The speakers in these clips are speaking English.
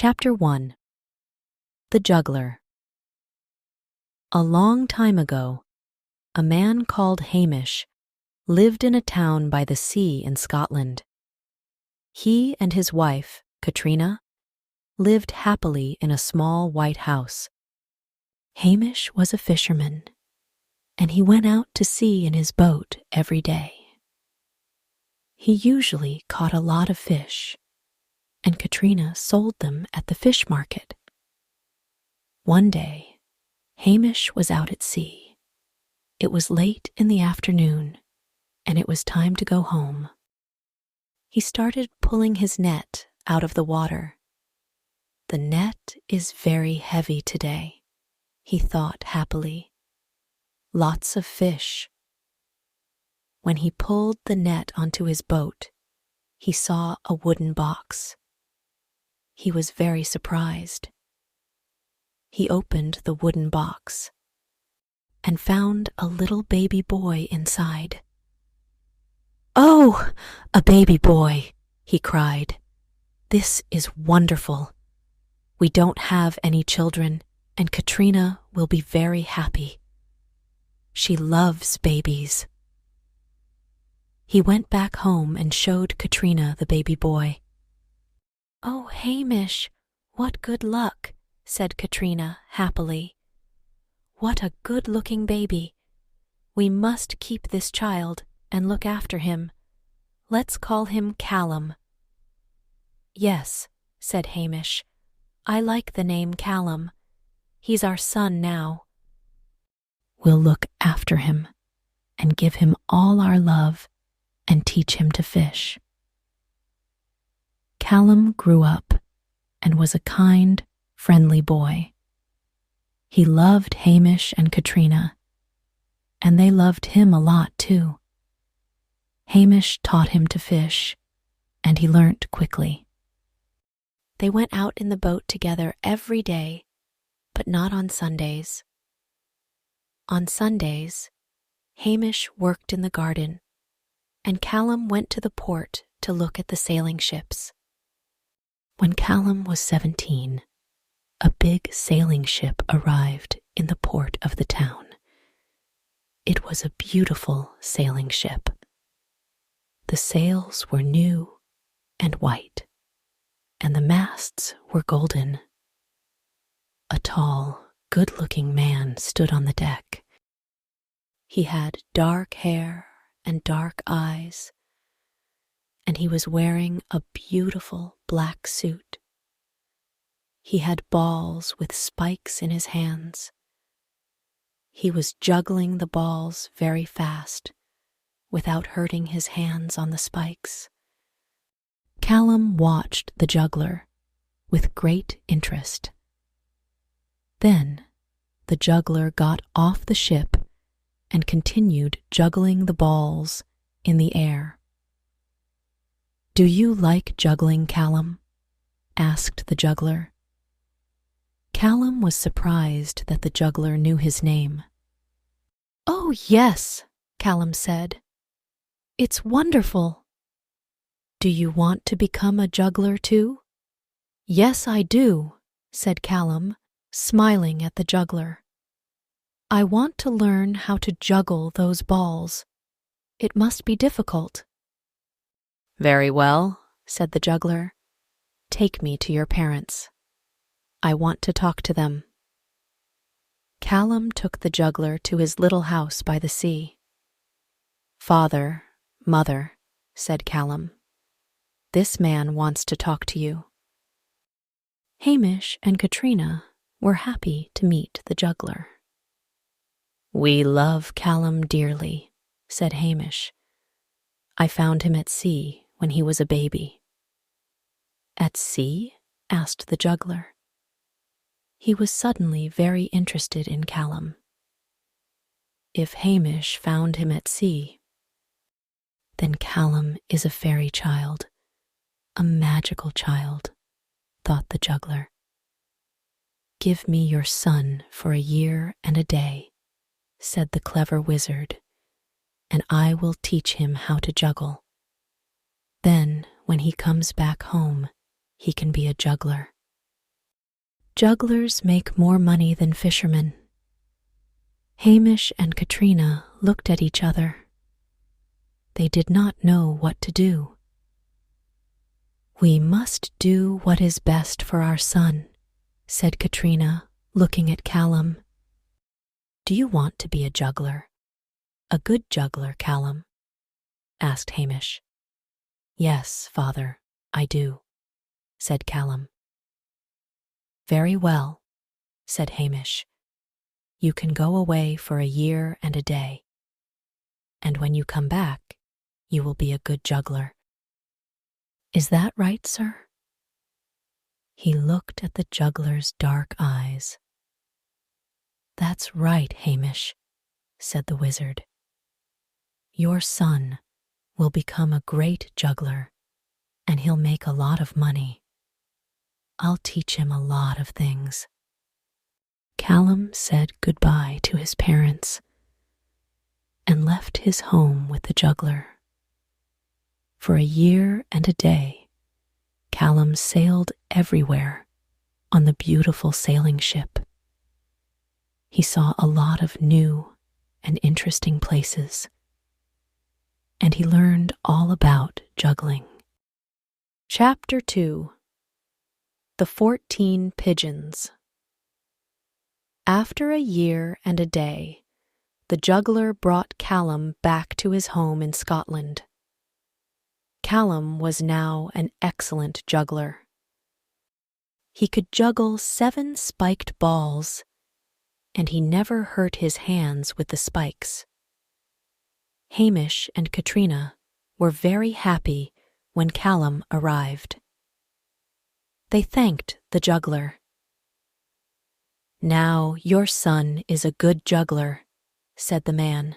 Chapter 1. The Juggler. A long time ago, a man called Hamish lived in a town by the sea in Scotland. He and his wife, Catriona, lived happily in a small white house. Hamish was a fisherman, and he went out to sea in his boat every day. He usually caught a lot of fish, and Catriona sold them at the fish market. One day, Hamish was out at sea. It was late in the afternoon, and it was time to go home. He started pulling his net out of the water. "The net is very heavy today," he thought happily. "Lots of fish." When he pulled the net onto his boat, he saw a wooden box. He was very surprised. He opened the wooden box and found a little baby boy inside. "Oh, a baby boy!" he cried. "This is wonderful. We don't have any children, and Catriona will be very happy. She loves babies." He went back home and showed Catriona the baby boy. "Oh, Hamish, what good luck," said Catriona happily. "What a good-looking baby. We must keep this child and look after him. Let's call him Callum." "Yes," said Hamish. "I like the name Callum. He's our son now. We'll look after him and give him all our love and teach him to fish." Callum grew up and was a kind, friendly boy. He loved Hamish and Catriona, and they loved him a lot too. Hamish taught him to fish, and he learnt quickly. They went out in the boat together every day, but not on Sundays. On Sundays, Hamish worked in the garden, and Callum went to the port to look at the sailing ships. When Callum was 17, a big sailing ship arrived in the port of the town. It was a beautiful sailing ship. The sails were new and white, and the masts were golden. A tall, good-looking man stood on the deck. He had dark hair and dark eyes, and he was wearing a beautiful black suit. He had balls with spikes in his hands. He was juggling the balls very fast, without hurting his hands on the spikes. Callum watched the juggler with great interest. Then the juggler got off the ship and continued juggling the balls in the air. "Do you like juggling, Callum?" asked the juggler. Callum was surprised that the juggler knew his name. "Oh, yes," Callum said. "It's wonderful." "Do you want to become a juggler too?" "Yes, I do," said Callum, smiling at the juggler. "I want to learn how to juggle those balls. It must be difficult." "Very well," said the juggler. "Take me to your parents. I want to talk to them." Callum took the juggler to his little house by the sea. "Father, Mother," said Callum, "this man wants to talk to you." Hamish and Catriona were happy to meet the juggler. "We love Callum dearly," said Hamish. "I found him at sea when he was a baby." "At sea?" asked the juggler. He was suddenly very interested in Callum. If Hamish found him at sea, then Callum is a fairy child, a magical child, thought the juggler. "Give me your son for a year and a day," said the clever wizard, "and I will teach him how to juggle. Then, when he comes back home, he can be a juggler." Jugglers make more money than fishermen. Hamish and Catriona looked at each other. They did not know what to do. "We must do what is best for our son," said Catriona, looking at Callum. "Do you want to be a juggler? A good juggler, Callum?" asked Hamish. "Yes, father, I do," said Callum. "Very well," said Hamish. "You can go away for a year and a day, and when you come back, you will be a good juggler. Is that right, sir?" He looked at the juggler's dark eyes. "That's right, Hamish," said the wizard. "Your son will become a great juggler, and he'll make a lot of money. I'll teach him a lot of things." Callum said goodbye to his parents and left his home with the juggler. For a year and a day, Callum sailed everywhere on the beautiful sailing ship. He saw a lot of new and interesting places, and he learned all about juggling. Chapter 2: The 14 Pigeons. After a year and a day, the juggler brought Callum back to his home in Scotland. Callum was now an excellent juggler. He could juggle 7 spiked balls, and he never hurt his hands with the spikes. Hamish and Catriona were very happy when Callum arrived. They thanked the juggler. "Now your son is a good juggler," said the man.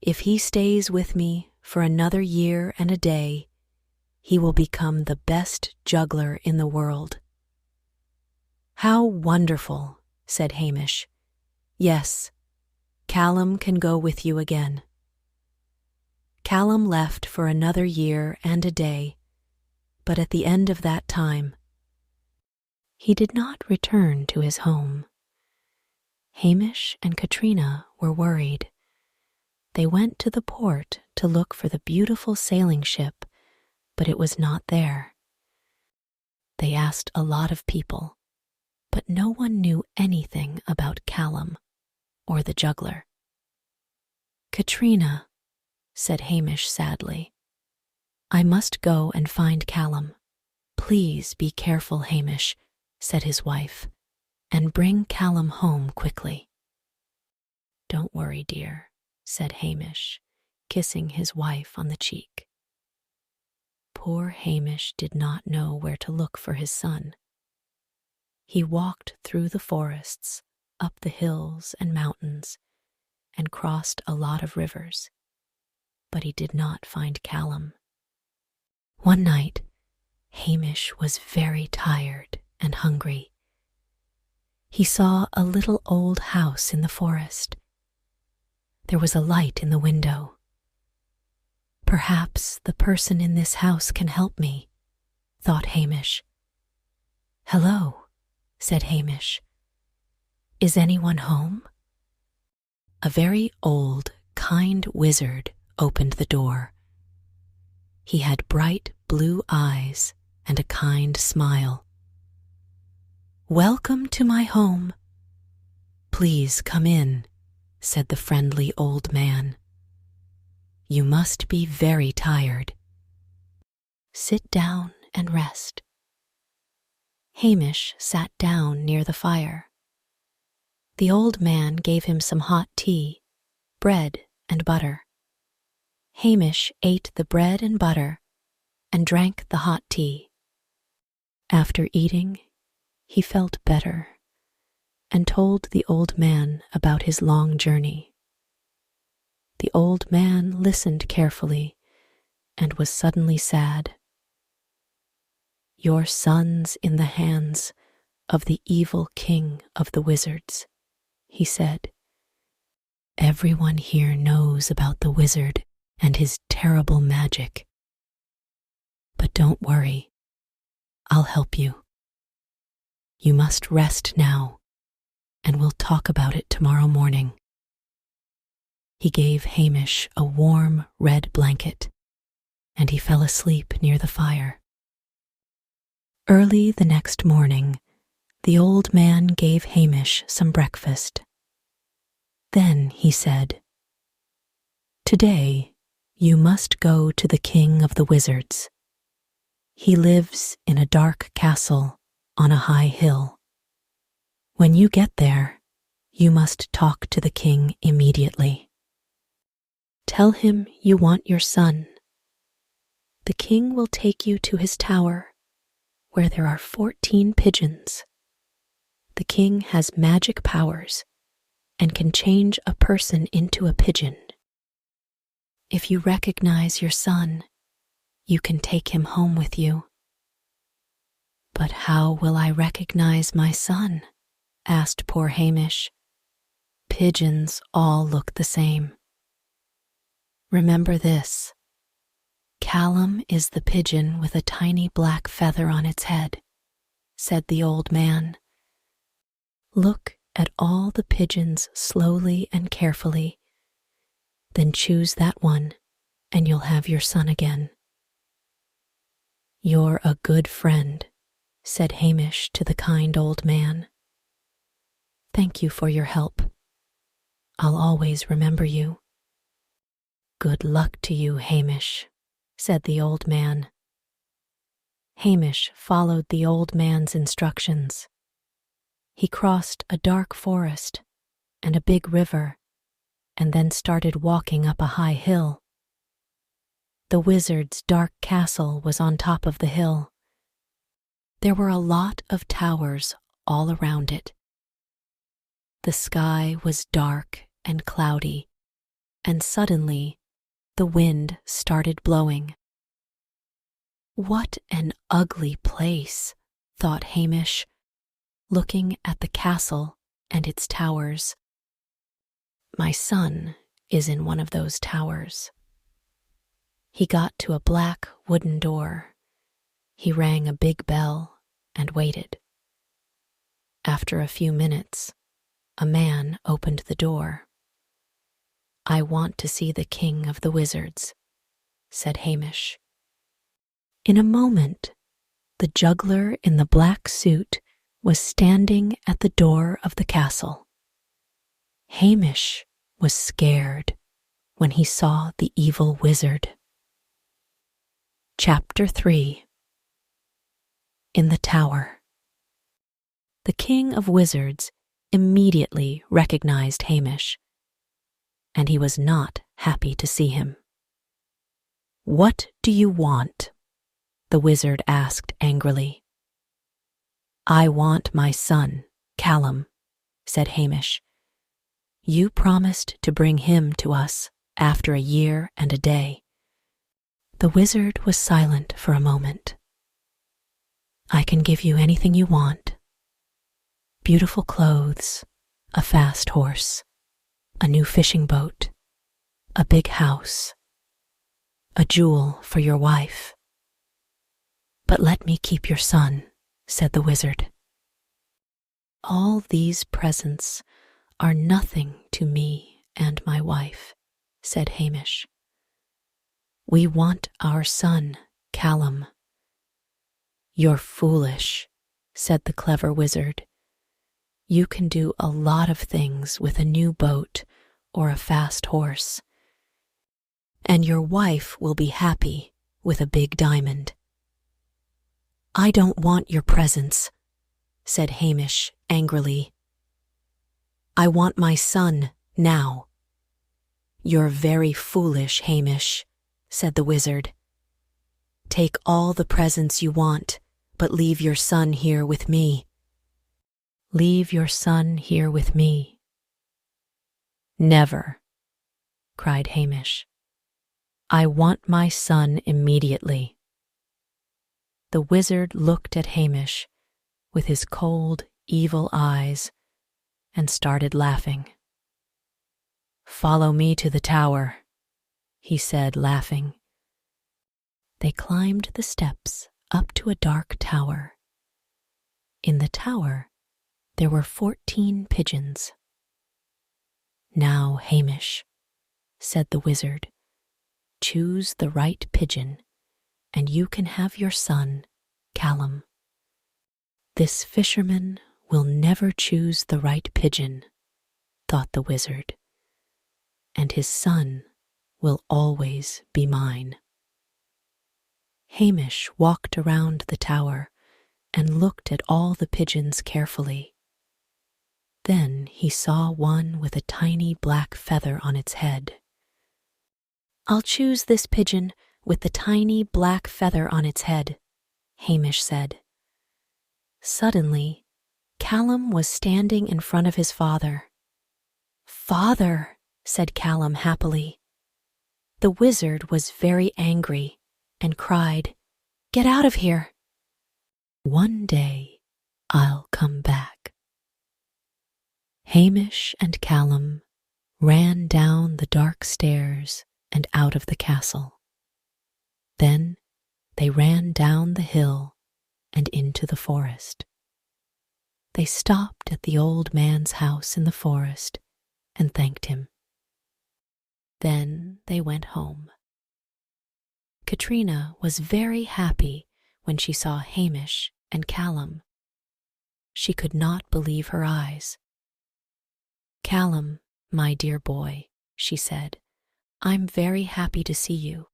"If he stays with me for another year and a day, he will become the best juggler in the world." "How wonderful," said Hamish. "Yes, Callum can go with you again." Callum left for another year and a day, but at the end of that time, he did not return to his home. Hamish and Catriona were worried. They went to the port to look for the beautiful sailing ship, but it was not there. They asked a lot of people, but no one knew anything about Callum or the juggler. "Catriona," said Hamish sadly, "I must go and find Callum." "Please be careful, Hamish," said his wife, "and bring Callum home quickly." "Don't worry, dear," said Hamish, kissing his wife on the cheek. Poor Hamish did not know where to look for his son. He walked through the forests, up the hills and mountains, and crossed a lot of rivers, but he did not find Callum. One night, Hamish was very tired and hungry. He saw a little old house in the forest. There was a light in the window. "Perhaps the person in this house can help me," thought Hamish. "Hello," said Hamish. "Is anyone home?" A very old, kind wizard opened the door. He had bright blue eyes and a kind smile. "Welcome to my home. Please come in," said the friendly old man. "You must be very tired. Sit down and rest." Hamish sat down near the fire. The old man gave him some hot tea, bread and butter. Hamish ate the bread and butter and drank the hot tea. After eating, he felt better and told the old man about his long journey. The old man listened carefully and was suddenly sad. "Your son's in the hands of the evil king of the wizards," he said. "Everyone here knows about the wizard and his terrible magic. But don't worry, I'll help you. You must rest now, and we'll talk about it tomorrow morning. He gave Hamish a warm red blanket, and he fell asleep near the fire. Early the next morning, the old man gave Hamish some breakfast. Then he said, "Today you must go to the king of the wizards. He lives in a dark castle on a high hill. When you get there, you must talk to the king immediately. Tell him you want your son. The king will take you to his tower, where there are 14 pigeons. The king has magic powers and can change a person into a pigeon. If you recognize your son, you can take him home with you." "But how will I recognize my son?" asked poor Hamish. "Pigeons all look the same. Remember this: Callum is the pigeon with a tiny black feather on its head," said the old man. "Look at all the pigeons slowly and carefully. Then choose that one, and you'll have your son again." "You're a good friend," said Hamish to the kind old man. "Thank you for your help. I'll always remember you." "Good luck to you, Hamish," said the old man. Hamish followed the old man's instructions. He crossed a dark forest and a big river, and then started walking up a high hill. The wizard's dark castle was on top of the hill. There were a lot of towers all around it. The sky was dark and cloudy, and suddenly the wind started blowing. "What an ugly place," thought Hamish, looking at the castle and its towers. "My son is in one of those towers." He got to a black wooden door. He rang a big bell and waited. After a few minutes, a man opened the door. "I want to see the king of the wizards," said Hamish. In a moment, the juggler in the black suit was standing at the door of the castle. Hamish was scared when he saw the evil wizard. Chapter 3. In the Tower. The king of wizards immediately recognized Hamish, and he was not happy to see him. "What do you want?" the wizard asked angrily. "I want my son, Callum," said Hamish. "You promised to bring him to us after a year and a day." The wizard was silent for a moment. "I can give you anything you want. Beautiful clothes, a fast horse, a new fishing boat, a big house, a jewel for your wife. But let me keep your son," said the wizard. "All these presents are nothing to me and my wife," said Hamish. "We want our son, Callum." "You're foolish," said the clever wizard. "You can do a lot of things with a new boat or a fast horse, and your wife will be happy with a big diamond." "I don't want your presents," said Hamish angrily. "I want my son now." "You're very foolish, Hamish," said the wizard. "Take all the presents you want, but leave your son here with me." "Leave your son here with me?" "Never," cried Hamish. "I want my son immediately." The wizard looked at Hamish with his cold, evil eyes and started laughing. "Follow me to the tower," he said, laughing. They climbed the steps up to a dark tower. In the tower there were 14 pigeons. "Now, Hamish," said the wizard, "choose the right pigeon, and you can have your son, Callum." "This fisherman will never choose the right pigeon," thought the wizard, "and his son will always be mine." Hamish walked around the tower and looked at all the pigeons carefully. Then he saw one with a tiny black feather on its head. "I'll choose this pigeon with the tiny black feather on its head," Hamish said. Suddenly, Callum was standing in front of his father. "Father," said Callum happily. The wizard was very angry and cried, "Get out of here!" "One day I'll come back." Hamish and Callum ran down the dark stairs and out of the castle. Then they ran down the hill and into the forest. They stopped at the old man's house in the forest and thanked him. Then they went home. Catriona was very happy when she saw Hamish and Callum. She could not believe her eyes. "Callum, my dear boy," she said, "I'm very happy to see you.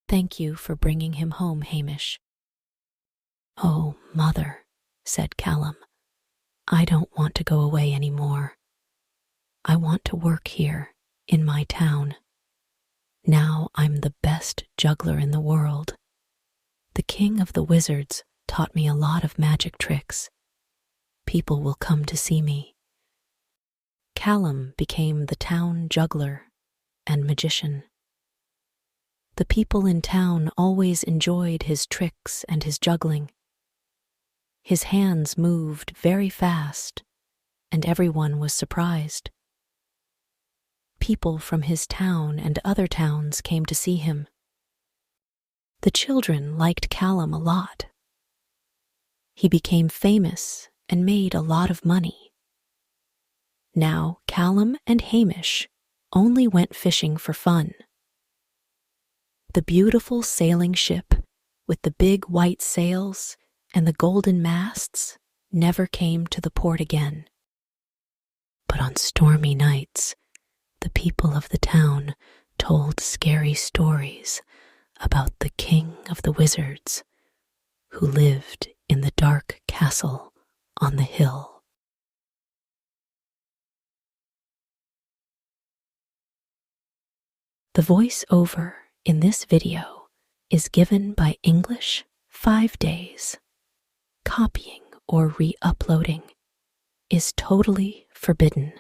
Thank you for bringing him home, Hamish." "Oh, Mother," said Callum, "I don't want to go away any more. I want to work here in my town. Now I'm the best juggler in the world. The king of the wizards taught me a lot of magic tricks. People will come to see me." Callum became the town juggler and magician. The people in town always enjoyed his tricks and his juggling. His hands moved very fast, and everyone was surprised. People from his town and other towns came to see him. The children liked Callum a lot. He became famous and made a lot of money. Now Callum and Hamish only went fishing for fun. The beautiful sailing ship with the big white sails and the golden masts never came to the port again. But on stormy nights, the people of the town told scary stories about the king of the wizards who lived in the dark castle on the hill. The voice-over in this video is given by English 5 Days. Copying or re-uploading is totally forbidden.